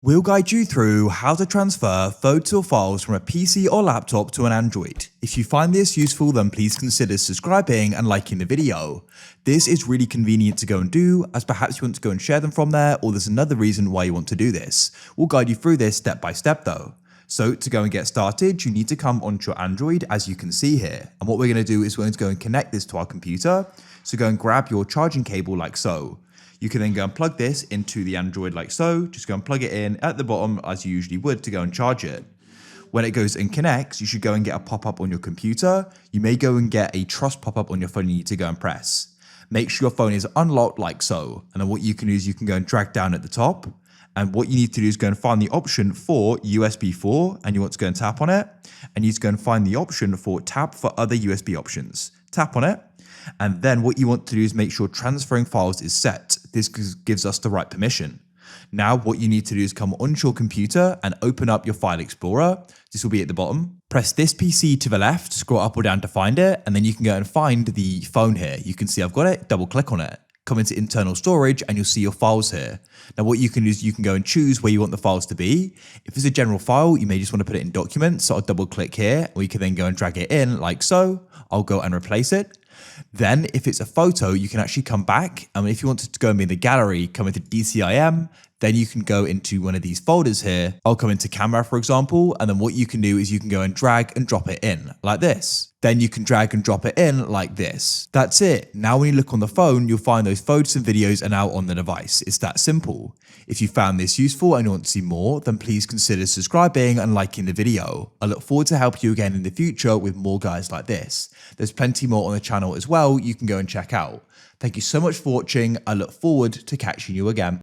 We'll guide you through how to transfer photos or files from a PC or laptop to an Android. If you find this useful, then please consider subscribing and liking the video. This is really convenient to go and do, as perhaps you want to go and share them from there, or there's another reason why you want to do this. We'll guide you through this step by step though. So to go and get started, you need to come onto your Android, as you can see here. And what we're going to do is we're going to go and connect this to our computer. So go and grab your charging cable like so. You can then go and plug this into the Android like so. Just go and plug it in at the bottom as you usually would to go and charge it. When it goes and connects, you should go and get a pop-up on your computer. You may go and get a trust pop-up on your phone you need to go and press. Make sure your phone is unlocked like so. And then what you can do is you can go and drag down at the top. And what you need to do is go and find the option for USB 4 and you want to go and tap on it. And you need to go and find the option for tap for other USB options. Tap on it. And then what you want to do is make sure transferring files is set. This gives us the right permission. Now what you need to do is come onto your computer and open up your file explorer. This will be at the bottom. Press this PC to the left, scroll up or down to find it, and then you can go and find the phone here. You can see I've got it, double click on it. Come into internal storage and you'll see your files here. Now what you can do is you can go and choose where you want the files to be. If it's a general file, you may just want to put it in documents. So I'll double click here, or you can then go and drag it in like so. I'll go and replace it. Then if it's a photo, you can actually come back. And if you wanted to go and be in the gallery, come into DCIM, then you can go into one of these folders here. I'll come into camera, for example, and then what you can do is you can go and drag and drop it in like this. Then you can drag and drop it in like this. That's it. Now when you look on the phone, you'll find those photos and videos are now on the device. It's that simple. If you found this useful and you want to see more, then please consider subscribing and liking the video. I look forward to helping you again in the future with more guides like this. There's plenty more on the channel as well you can go and check out. Thank you so much for watching. I look forward to catching you again.